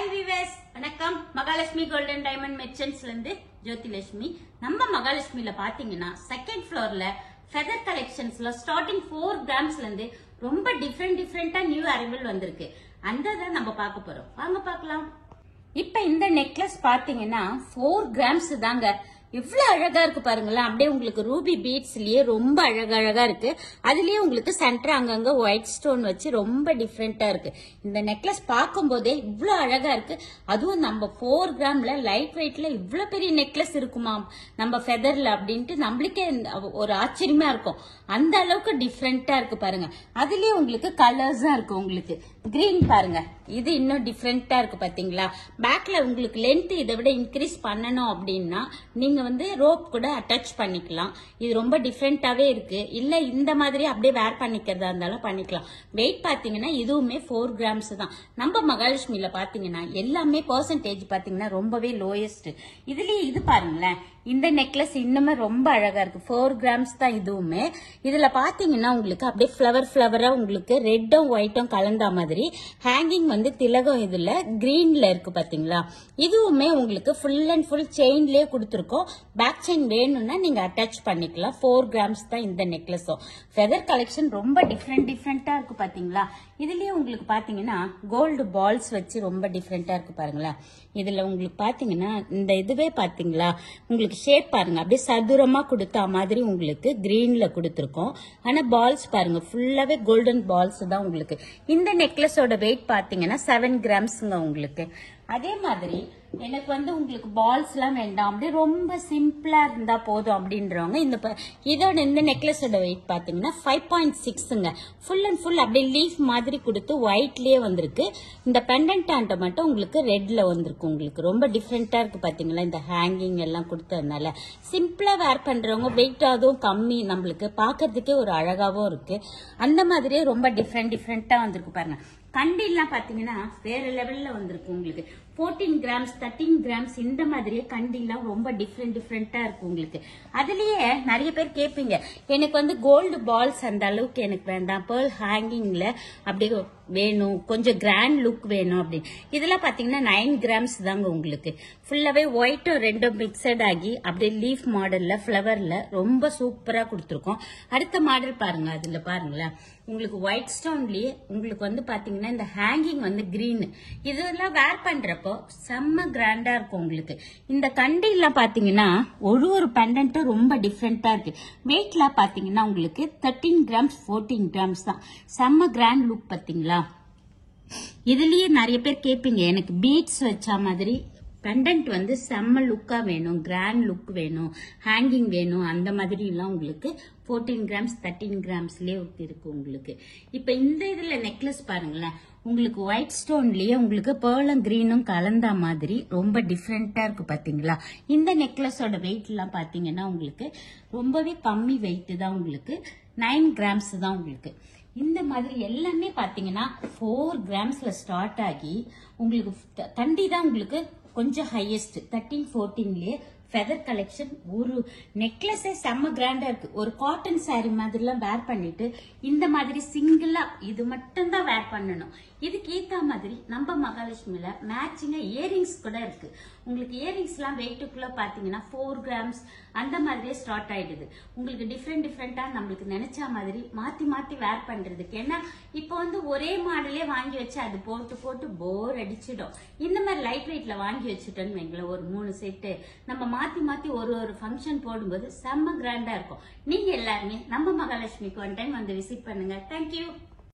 Hi viewers, வணக்கம். Mahalakshmi golden diamond மெர்ச்சன்ட்ஸ்ல இருந்து ஜோதிலட்சுமி. நம்ம மகாலட்சுமில பாத்தீங்கன்னா செகண்ட் ஃப்ளோர்ல ஃபெதர் கலெக்ஷன்ஸ்ல ஸ்டார்டிங் 4 கிராம்ஸ்ல இருந்து ரொம்ப டிஃப்ரெண்டா நியூ அரைவல் வந்திருக்கு. அந்த தான் நம்ம பார்க்க போறோம். வாங்க பார்க்கலாம். இப்ப இந்த நெக்லஸ் பாத்தீங்கன்னா 4 கிராம்ஸ் தாங்க. எவ்வளவு அழகா இருக்கு பாருங்களேன். அப்படியே உங்களுக்கு ரூபி பீட்ஸ்லயே ரொம்ப அழகா இருக்கு. அதுலயே உங்களுக்கு சென்டர் அங்கங்க ஒயிட் ஸ்டோன் வச்சு ரொம்ப டிஃப்ரெண்டா இருக்கு. இந்த நெக்லஸ் பார்க்கும் போதே இவ்வளவு அழகா இருக்கு. அதுவும் நம்ம 4 கிராம்ல லைட் வெயிட்ல இவ்வளவு பெரிய நெக்லஸ் இருக்குமா நம்ம ஃபெதர்ல அப்படின்ட்டு நம்மளுக்கே ஒரு ஆச்சரியமா இருக்கும். அந்த அளவுக்கு டிஃப்ரெண்டா இருக்கு பாருங்க. அதுலயே உங்களுக்கு கலர்ஸா இருக்கு. உங்களுக்கு கிரீன் பாருங்க, இது இன்னும் டிஃப்ரெண்டா இருக்கு பாத்தீங்களா. பேக்ல உங்களுக்கு லென்த் இதை விட இன்க்ரீஸ் பண்ணணும் அப்படின்னா நீங்க வந்து ரோப் கூட அட்டாச் பண்ணிக்கலாம். இது ரொம்ப டிஃப்ரெண்டாவே இருக்கு. இல்ல இந்த மாதிரி அப்படியே வேர் பண்ணிக்கிறதா இருந்தாலும் பண்ணிக்கலாம். வெயிட் பாத்தீங்கன்னா இதுவுமே 4 கிராம்ஸ் தான். நம்ம மகாலட்சுமியில பாத்தீங்கன்னா எல்லாமே பெர்சன்டேஜ் பாத்தீங்கன்னா ரொம்பவே லோயஸ்ட். இதுலயே இது பாருங்களேன், இந்த நெக்லஸ் இன்னுமே ரொம்ப அழகா இருக்கு. 4 கிராம்ஸ் தான் இதுவுமே. இதுல பாத்தீங்கன்னா உங்களுக்கு அப்படியே ஃபிளவரா உங்களுக்கு ரெட்டும் ஒயிட்டும் கலந்த மாதிரி ஹேங்கிங் வந்து திலகம் இதுல கிரீன்ல இருக்கு பாத்தீங்களா. இதுவுமே உங்களுக்கு ஃபுல் அண்ட் ஃபுல் செயின்லயே கொடுத்துருக்கோம். பேக் செயின் வேணும்னா நீங்க அட்டாச் பண்ணிக்கலாம். 4 கிராம்ஸ் தான் இந்த நெக்லஸும். ஃபெதர் கலெக்ஷன் ரொம்ப டிஃப்ரெண்டா இருக்கு பாத்தீங்களா. இதுலயே உங்களுக்கு பாத்தீங்கன்னா கோல்டு பால்ஸ் வச்சு ரொம்ப டிஃப்ரெண்டா இருக்கு பாருங்களேன். இதுல உங்களுக்கு பாத்தீங்கன்னா இந்த இதுவே பாத்தீங்களா உங்களுக்கு ஷேப் பாருங்க, அப்படியே சதுரமா கொடுத்த மாதிரி உங்களுக்கு கிரீன்ல கொடுத்துருக்கோம். ஆனா பால்ஸ் பாருங்க ஃபுல்லாவே கோல்டன் பால்ஸ் தான் உங்களுக்கு. இந்த நெக்லஸோட வெயிட் பாத்தீங்கன்னா 7 கிராம்ஸ்ங்க உங்களுக்கு. அதே மாதிரி எனக்கு வந்து உங்களுக்கு பால்ஸ் எல்லாம் வேண்டாம், அப்படியே ரொம்ப சிம்பிளா இருந்தா போதும் அப்படின்றவங்க இதோட இந்த நெக்லஸோட வெயிட் பாத்தீங்கன்னா 5.6ங்க. ஃபுல் அண்ட் ஃபுல் அப்படியே லீஃப் மாதிரி கொடுத்து ஒயிட்லயே வந்திருக்கு. இந்த பெண்டன்ட் மட்டும் உங்களுக்கு ரெட்ல வந்திருக்கு. உங்களுக்கு ரொம்ப டிஃப்ரெண்டா இருக்கு பாத்தீங்களா. இந்த ஹேங்கிங் எல்லாம் கொடுத்ததுனால சிம்பிளா வேர் பண்றவங்க வெயிட் அதுவும் கம்மி, நம்மளுக்கு பாக்குறதுக்கே ஒரு அழகாவும் இருக்கு. அந்த மாதிரியே ரொம்ப டிஃப்ரெண்டா வந்திருக்கு பாருங்க. கண்டிலாம் பாத்தீங்கன்னா வேற லெவல்ல வந்திருக்கு உங்களுக்கு. 14 கிராம்ஸ் 13 கிராம்ஸ் இந்த மாதிரியே கண்டிலாம் ரொம்ப டிஃப்ரெண்டா இருக்கு உங்களுக்கு. அதுலயே நிறைய பேர் கேட்பீங்க, எனக்கு வந்து கோல்டு பால்ஸ் அந்த அளவுக்கு எனக்கு வேண்டாம், பேர்ல் ஹேங்கிங்ல அப்படியே வேணும், கொஞ்சம் கிராண்ட் லுக் வேணும் அப்படின்னு. இதெல்லாம் பாத்தீங்கன்னா 9 கிராம்ஸ் தாங்க உங்களுக்கு. ஃபுல்லாவே ஒயிட்டும் ரெண்டும் மிக்சட் ஆகி அப்படியே லீஃப் மாடல்ல ஃபிளவர்ல ரொம்ப சூப்பரா கொடுத்துருக்கோம். அடுத்த மாடல் பாருங்க. அதுல பாருங்களேன் உங்களுக்கு ஒயிட் ஸ்டோன்லயே உங்களுக்கு வந்து பாத்தீங்கன்னா இந்த ஹேங்கிங் வந்து கிரீன். இதெல்லாம் வேர் பண்றப்போ செம்ம கிராண்டா இருக்கும் உங்களுக்கு. இந்த கண்டிலாம் பாத்தீங்கன்னா ஒரு பெண்டன்ட்டும் ரொம்ப டிஃப்ரெண்டா இருக்கு. வெயிட்லாம் பாத்தீங்கன்னா உங்களுக்கு 13 கிராம்ஸ் 14 கிராம்ஸ் தான். செம்ம கிராண்ட் லுக் பாத்தீங்களா. இதுலயே நிறைய பேர் கேட்பீங்க, எனக்கு பீட்ஸ் வச்ச மாதிரி பெண்டன்ட் வந்து செம்ம லுக்கா வேணும், கிராண்ட் லுக் வேணும், ஹேங்கிங் வேணும், அந்த மாதிரி எல்லாம் உங்களுக்கு 14 கிராம்ஸ் 13 கிராம்ஸ்லயே இருக்கு உங்களுக்கு. இப்ப இந்த இதுல நெக்லஸ் பாருங்களேன், உங்களுக்கு ஒயிட் ஸ்டோன்லயே உங்களுக்கு பேர்லும் கிரீனும் கலந்த மாதிரி ரொம்ப டிஃப்ரெண்டா இருக்கு பாத்தீங்களா. இந்த நெக்லஸோட வெயிட் எல்லாம் பாத்தீங்கன்னா உங்களுக்கு ரொம்பவே கம்மி வெயிட் தான். உங்களுக்கு 9 கிராம்ஸ் தான் உங்களுக்கு. இந்த மாதிரி எல்லாமே பாத்தீங்கன்னா 4 கிராம்ஸ்ல ஸ்டார்ட் ஆகி உங்களுக்கு கண்டி தான் உங்களுக்கு கொஞ்சம் ஹையஸ்ட் 13 14லயே ஃபெதர் கலெக்ஷன். ஒரு நெக்லஸே செம்ம கிராண்டா இருக்கு. ஒரு காட்டன் சாரி மாதிரி எல்லாம் வேர் பண்ணிட்டு இந்த மாதிரி சிங்கிளா இது மட்டும் தான் வேர் பண்ணணும். இதுக்கு ஏத்த மாதிரி நம்ம மகாலட்சுமியில மேட்சிங்கா இயரிங்ஸ் கூட இருக்கு. உங்களுக்கு இயரிங்ஸ் எல்லாம் வெயிட்டுக்குள்ள பாத்தீங்கன்னா 4 கிராம்ஸ் அந்த மாதிரியே ஸ்டார்ட் ஆயிடுது. உங்களுக்கு டிஃப்ரெண்டா நம்மளுக்கு நினைச்ச மாதிரி மாத்தி வேர் பண்றதுக்கு. ஏன்னா இப்போ வந்து ஒரே மாடலே வாங்கி வச்சு அது போட்டு போர் அடிச்சிடும். இந்த மாதிரி லைட் வெயிட்ல வாங்கி வச்சுட்டோன்னு வைங்களேன், ஒரு 3 செட்டு நம்ம மாத்தி ஒரு ஃபங்க்ஷன் போடும்போது செம்ம கிராண்டா இருக்கும். நீங்க எல்லாருமே நம்ம மகாலட்சுமிக்கு ஒன் டைம் வந்து விசிட் பண்ணுங்க. தேங்க்யூ.